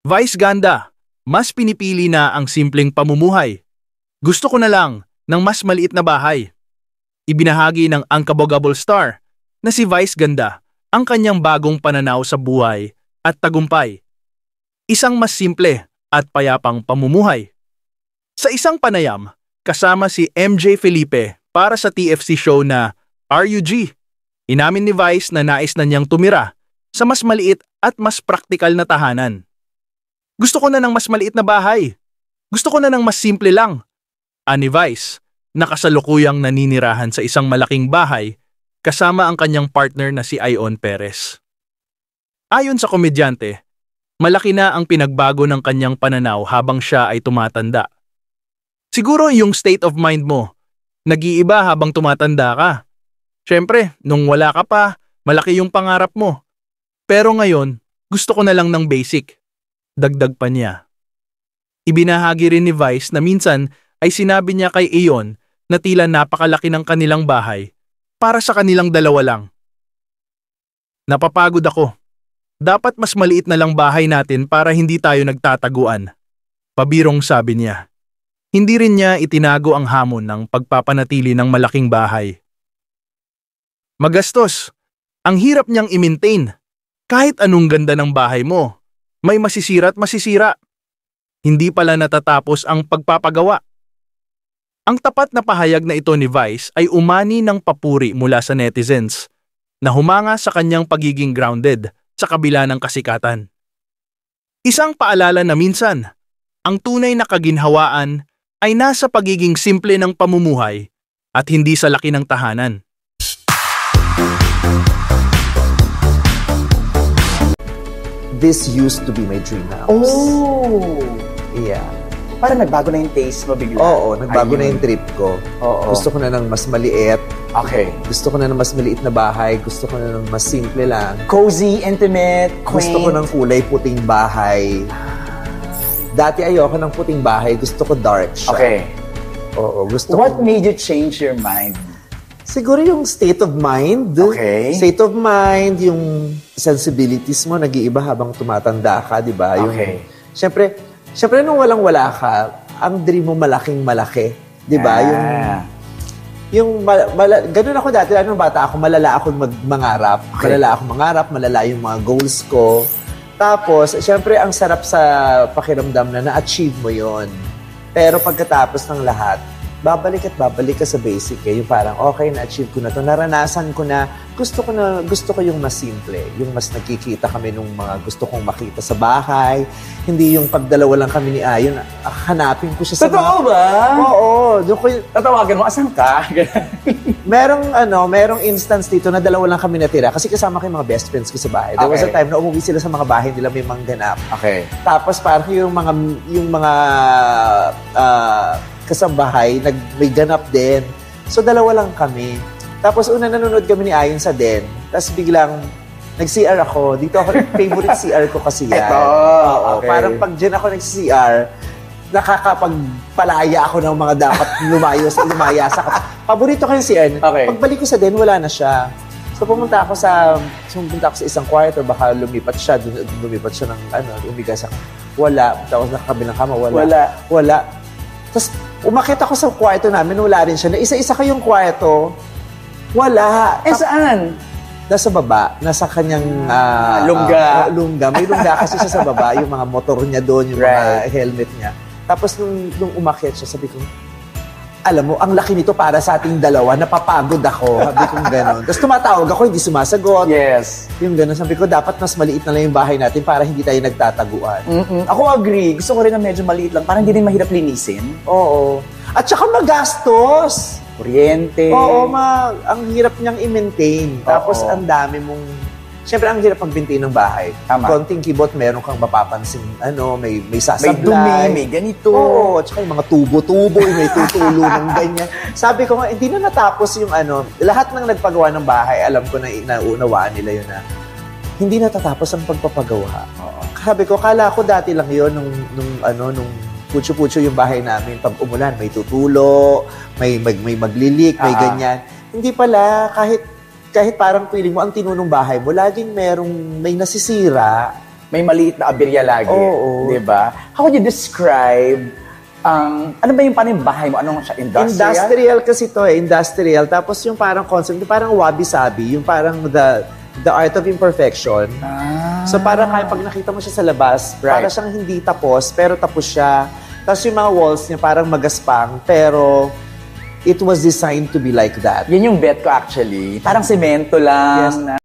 Vice ganda, mas pinipili na ang simpleng pamumuhay. Gusto ko na lang ng mas maliit na bahay. Ibinahagi ng Unkabogable Star na si Vice ganda ang kanyang bagong pananaw sa buhay at tagumpay. Isang mas simple at payapang pamumuhay. Sa isang panayam, kasama si MJ Felipe para sa TFC show na RUG, inamin ni Vice na nais na niyang tumira sa mas maliit at mas praktikal na tahanan. Gusto ko na ng mas maliit na bahay. Gusto ko na ng mas simple lang. Ani Vice, na kasalukuyang naninirahan sa isang malaking bahay kasama ang kanyang partner na si Ion Perez. Ayon sa komedyante, malaki na ang pinagbago ng kanyang pananaw habang siya ay tumatanda. Siguro yung state of mind mo, nag-iiba habang tumatanda ka. Siyempre, nung wala ka pa, malaki yung pangarap mo. Pero ngayon, gusto ko na lang ng basic. Dagdag pa niya. Ibinahagi rin ni Vice na minsan ay sinabi niya kay Ion na tila napakalaki ng kanilang bahay para sa kanilang dalawa lang. Napapagod ako. Dapat mas maliit na lang bahay natin para hindi tayo nagtataguan. Pabirong sabi niya. Hindi rin niya itinago ang hamon ng pagpapanatili ng malaking bahay. Magastos. Ang hirap niyang i-maintain. Kahit anong ganda ng bahay mo, may masisira at masisira. Hindi pala natatapos ang pagpapagawa. Ang tapat na pahayag na ito ni Vice ay umani ng papuri mula sa netizens na humanga sa kanyang pagiging grounded sa kabila ng kasikatan. Isang paalala na minsan, ang tunay na kaginhawaan ay nasa pagiging simple ng pamumuhay at hindi sa laki ng tahanan. This used to be my dream house. Oh! Yeah. Parang nagbago na yung taste mo bigla. Oo, nagbago na yung trip ko. Oo. Gusto ko na ng mas maliit. Okay. Gusto ko na ng mas maliit na bahay. Gusto ko na ng mas simple lang. Cozy, intimate, quaint. Gusto ko ng kulay puting bahay. Dati ayoko ng puting bahay. Gusto ko dark siya. Okay. Oo, gusto What ko. made you change your mind? Siguro yung state of mind. Okay. State of mind, yung sensibilities mo nag-iiba habang tumatanda ka, di ba? Okay. Siyempre, nung walang-wala ka, ang dream mo malaking-malaki. Di ba? Ganun ako dati, nung bata ako, malala akong mangarap. Okay. Malala yung mga goals ko. Tapos, siyempre, ang sarap sa pakiramdam na na-achieve mo yon. Pero pagkatapos ng lahat, babalik ka sa basic eh. Yung parang, okay, na-achieve ko na to. Naranasan ko na, gusto ko yung mas simple. Yung mas nakikita kami nung mga gusto kong makita sa bahay. Hindi yung pagdalawa lang kami ni Ayon, hanapin ko siya sa Totoo ba? Oo. Tatawagan mo, asan ka? merong instance dito na dalawa lang kami natira kasi kasama ko yung mga best friends ko sa bahay. There was a time na umuwi sila sa mga bahay nila, may mangganap. Okay. Tapos parang yung mga kasambahay, may ganap din. So, dalawa lang kami. Tapos, una nanonood kami ni Ayon sa Den. Tapos, biglang, nag-CR ako. Dito ako, favorite CR ko kasi yan. Ito, okay. Parang pag dyan ako nag-CR, nakakapagpalaya ako ng mga dapat lumaya sa paborito ko yung CR. Okay. Pagbalik ko sa Den, wala na siya. So, pumunta ako sa isang kwarto, baka lumipat siya ng, umiga sa, wala. Tapos, nakakabilang kama, wala. Tapos, umakit ako sa kwarto namin, wala rin siya. Na isa-isa kayong kwarto, wala. Saan? Nasa baba, nasa kanyang lungga. Lungga. May lungga kasi siya sa baba, yung mga motor niya doon, yung mga helmet niya. Tapos nung umakit siya, sabi ko, alam mo, ang laki nito para sa ating dalawa, napapagod ako. Sabi ko gano'n. Tapos tumatawag ako, hindi sumasagot. Yes. Yung gano'n, sabi ko, dapat mas maliit na lang yung bahay natin para hindi tayo nagtataguan. Ako agree. Gusto ko rin na medyo maliit lang. Parang hindi rin mahirap linisin. Oo. At saka magastos. Kuryente. Oo, ang hirap niyang i-maintain. Tapos ang dami mong... Siyempre, ang hirap mag-maintain ng bahay. Tama. Konting kibot, meron kang mapapansin, may sasablay. May dumi, may ganito. Oo, at saka yung mga tubo-tubo, may tutulo ng ganyan. Sabi ko nga, hindi na natapos yung lahat ng nagpagawa ng bahay, alam ko na naunawaan nila yun na hindi natatapos ang pagpapagawa. Sabi ko, kala ko dati lang yun nung putyo-putyo yung bahay namin. Pag umulan, may tutulo, may maglilik, may ganyan. Hindi pala, kahit parang feeling mo ang tinunong bahay mo, laging may nasisira, may maliit na aberya lagi. Oo. Di ba? How would you describe, ano ba yung paano yung bahay mo? Anong siya? Industrial? Industrial kasi to industrial. Tapos yung parang concept, yung parang wabi-sabi, yung parang the art of imperfection. So parang kaya pag nakita mo siya sa labas, para siyang hindi tapos, pero tapos siya. Tapos yung mga walls niya parang magaspang, pero it was designed to be like that. Yan yung bet ko actually. Parang semento lang. Yes. Na